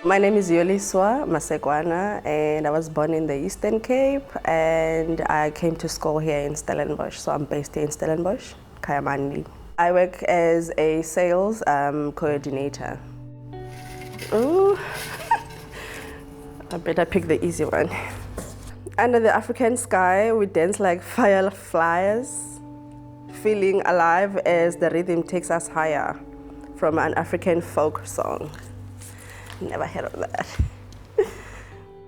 My name is Yoliswa Masekwane, and I was born in the Eastern Cape, and I came to school here in Stellenbosch, so I'm based here in Stellenbosch, Kayamandi. I work as a sales coordinator. Ooh, I better pick the easy one. Under the African sky, we dance like fireflies, feeling alive as the rhythm takes us higher, from an African folk song. Never heard of that.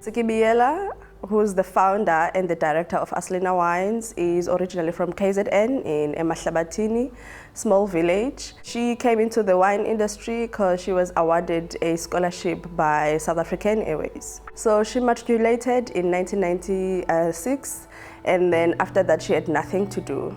Ntsiki Biyela, who's the founder and the director of Aslina Wines, is originally from KZN in Mahlabathini, small village. She came into the wine industry because she was awarded a scholarship by South African Airways. So she matriculated in 1996, and then after that she had nothing to do.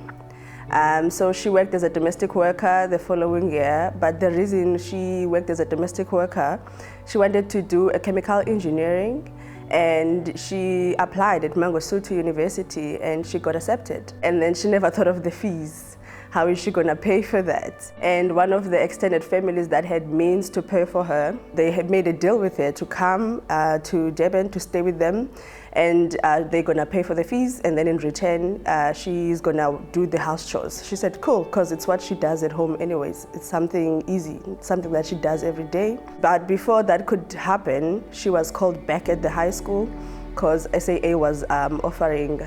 So she worked as a domestic worker the following year, but the reason she worked as a domestic worker, she wanted to do a chemical engineering, and she applied at Mangosuthu University and she got accepted. And then she never thought of the fees. How is she gonna pay for that? And one of the extended families that had means to pay for her, they had made a deal with her to come to Durban to stay with them, and they're gonna pay for the fees, and then in return, she's gonna do the house chores. She said, cool, because it's what she does at home anyways. It's something easy, something that she does every day. But before that could happen, she was called back at the high school because SAA was offering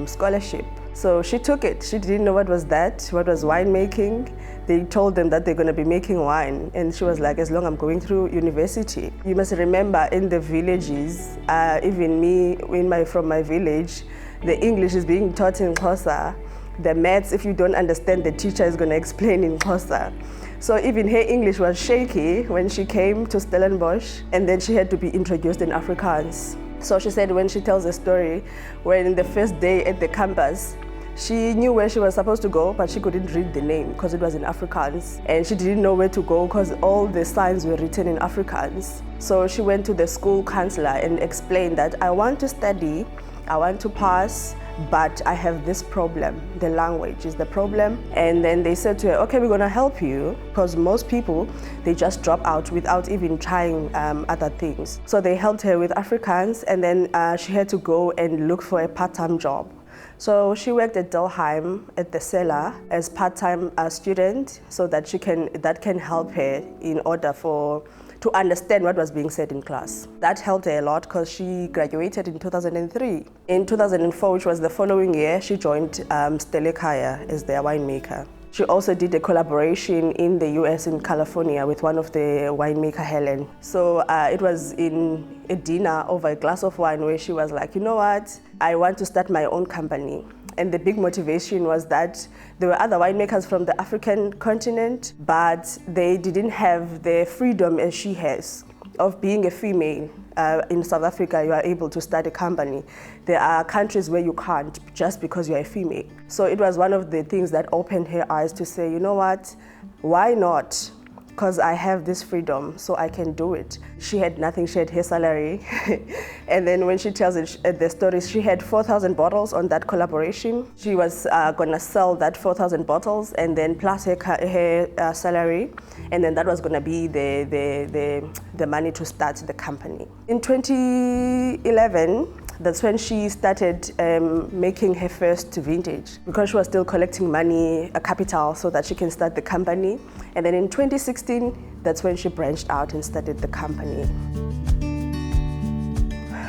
scholarship. So she took it. She didn't know what was winemaking. They told them that they're going to be making wine. And she was like, as long as I'm going through university. You must remember in the villages, even me from my village, the English is being taught in Xhosa. The maths, if you don't understand, the teacher is going to explain in Xhosa. So even her English was shaky when she came to Stellenbosch, and then she had to be introduced in Afrikaans. So she said when she tells a story, when the first day at the campus, she knew where she was supposed to go, but she couldn't read the name because it was in Afrikaans. And she didn't know where to go because all the signs were written in Afrikaans. So she went to the school counselor and explained that I want to study, I want to pass, but I have this problem. The language is the problem. And then they said to her, okay, we're gonna help you, because most people, they just drop out without even trying other things. So they helped her with Afrikaans, and then she had to go and look for a part-time job. So she worked at Delheim at the cellar as part-time student, so that that can help her in order to understand what was being said in class. That helped her a lot because she graduated in 2003. In 2004, which was the following year, she joined Stelle Kaya as their winemaker. She also did a collaboration in the US in California with one of the winemaker, Helen. So it was in a dinner over a glass of wine where she was like, you know what, I want to start my own company. And the big motivation was that there were other winemakers from the African continent, but they didn't have the freedom as she has of being a female. In South Africa, you are able to start a company. There are countries where you can't just because you're a female. So it was one of the things that opened her eyes to say, you know what, why not? Because I have this freedom, so I can do it. She had nothing, she had her salary. And then when she tells the stories, she had 4,000 bottles on that collaboration. She was gonna sell that 4,000 bottles and then plus her salary. And then that was gonna be the money to start the company. In 2011, that's when she started making her first vintage, because she was still collecting money, a capital, so that she can start the company. And then in 2016, that's when she branched out and started the company.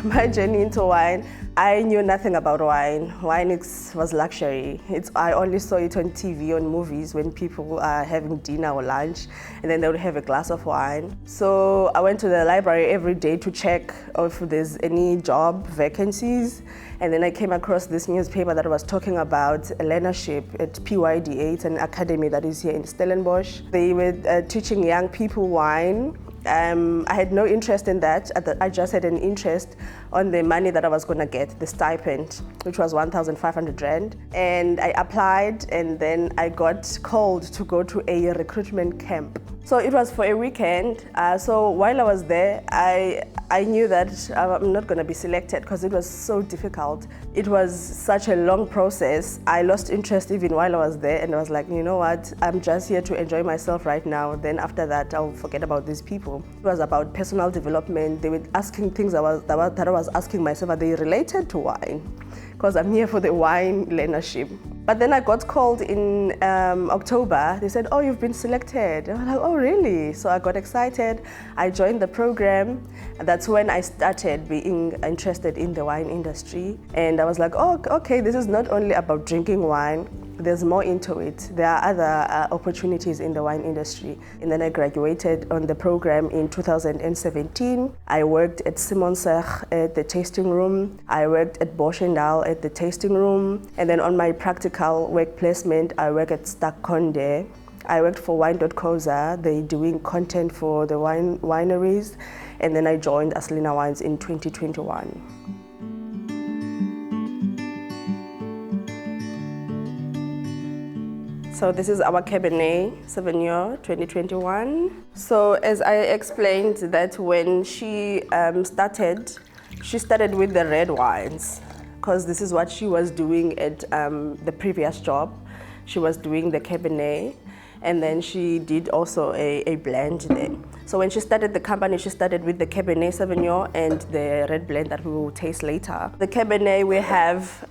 My journey into wine, I knew nothing about wine. Wine was luxury. I only saw it on TV, on movies, when people are having dinner or lunch, and then they would have a glass of wine. So I went to the library every day to check if there's any job vacancies. And then I came across this newspaper that was talking about a learnership at PYD8, it's an academy that is here in Stellenbosch. They were teaching young people wine. I had no interest in that. I just had an interest on the money that I was going to get, the stipend, which was 1,500 Rand. And I applied, and then I got called to go to a recruitment camp. So it was for a weekend. So while I was there, I knew that I'm not going to be selected because it was so difficult. It was such a long process. I lost interest even while I was there, and I was like, you know what, I'm just here to enjoy myself right now. Then after that, I'll forget about these people. It was about personal development. They were asking things that I was asking myself, are they related to wine? Because I'm here for the wine learnership. But then I got called in October. They said, oh, you've been selected. I was like, oh, really? So I got excited. I joined the program. That's when I started being interested in the wine industry. And I was like, oh, okay, this is not only about drinking wine. There's more into it. There are other opportunities in the wine industry. And then I graduated on the program in 2017. I worked at Simonseg at the tasting room. I worked at Bosch & Dahl at the tasting room. And then on my practical work placement, I work at Stakonde. I worked for Wine.coza. They're doing content for the wineries. And then I joined Aslina Wines in 2021. So this is our Cabernet Sauvignon 2021. So as I explained that when she started with the red wines because this is what she was doing at the previous job. She was doing the Cabernet, and then she did also a blend there. So when she started the company, she started with the Cabernet Sauvignon and the red blend that we will taste later. The Cabernet, we have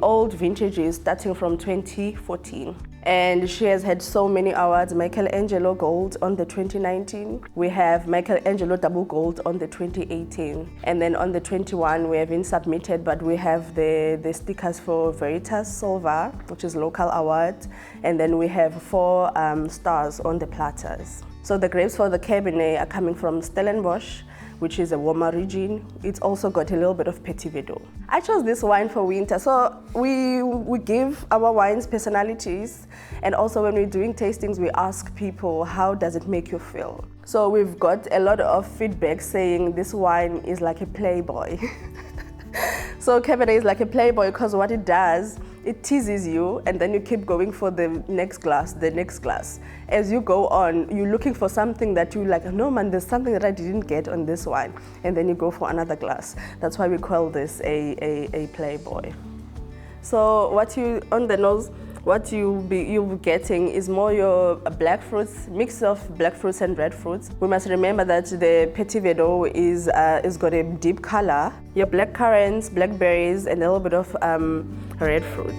old vintages starting from 2014. And she has had so many awards. Michelangelo Gold on the 2019. We have Michelangelo Double Gold on the 2018. And then on the 21, we haven't submitted, but we have the stickers for Veritas Silver, which is local award. And then we have 4 stars on the platters. So the grapes for the Cabernet are coming from Stellenbosch, which is a warmer region. It's also got a little bit of Petit Verdot. I chose this wine for winter. So we give our wines personalities, and also when we're doing tastings, we ask people, how does it make you feel? So we've got a lot of feedback saying this wine is like a playboy. So Cabernet is like a playboy because what it does, it teases you, and then you keep going for the next glass, the next glass. As you go on, you're looking for something that you like, no man, there's something that I didn't get on this wine. And then you go for another glass. That's why we call this a playboy. So what you, on the nose, what you'll be getting is more your black fruits, mix of black fruits and red fruits. We must remember that the Petit Verdot is got a deep color. Your black currants, blackberries, and a little bit of red fruits.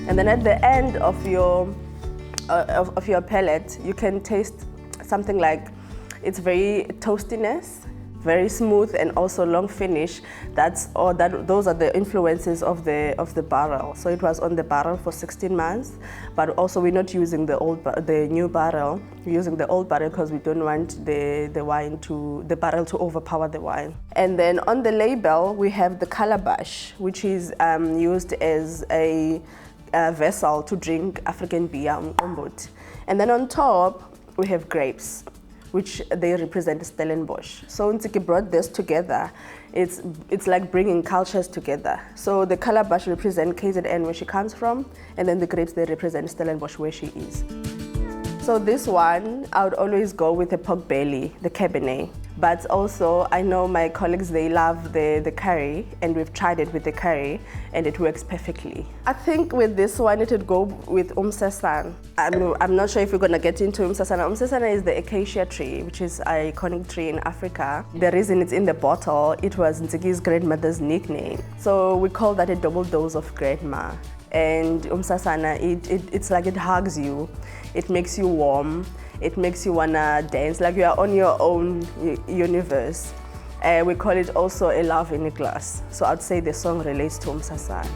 And then at the end of your palate, you can taste something like it's very toastiness, very smooth, and also long finish. Those are the influences of the barrel. So it was on the barrel for 16 months, but also we're not using the new barrel. We're using the old barrel because we don't want the barrel to overpower the wine. And then on the label we have the calabash, which is used as a vessel to drink African beer, umqombothi. And then on top we have grapes, which they represent Stellenbosch. So Ntsiki brought this together. It's like bringing cultures together. So the calabash represent KZN, where she comes from, and then the grapes, they represent Stellenbosch, where she is. So this one, I would always go with the pork belly, the Cabernet. But also, I know my colleagues, they love the curry, and we've tried it with the curry, and it works perfectly. I think with this one, it would go with Umsasana. I'm not sure if we're gonna get into Umsasana. Umsasana is the acacia tree, which is an iconic tree in Africa. The reason it's in the bottle, it was Ntsiki's grandmother's nickname. So we call that a double dose of grandma. And Umsasana, it's like it hugs you. It makes you warm. It makes you wanna dance, like you are on your own universe. We call it also a love in a glass. So I'd say the song relates to Umsasana.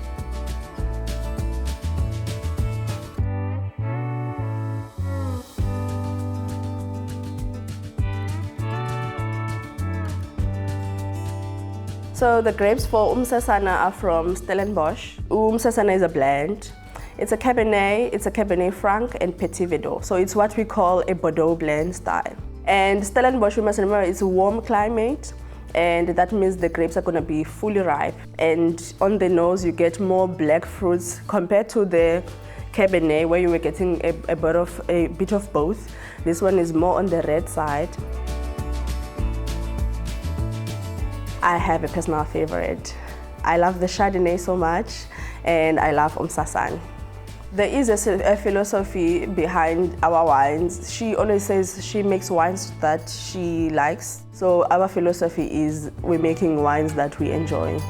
So the grapes for Umsasana are from Stellenbosch. Umsasana is a blend. It's a Cabernet Franc, and Petit Verdot. So it's what we call a Bordeaux blend style. And Stellenbosch, we must remember, it's a warm climate, and that means the grapes are going to be fully ripe. And on the nose, you get more black fruits compared to the Cabernet, where you were getting a bit of both. This one is more on the red side. I have a personal favorite. I love the Chardonnay so much, and I love Umsasane. There is a philosophy behind our wines. She always says she makes wines that she likes. So our philosophy is we're making wines that we enjoy.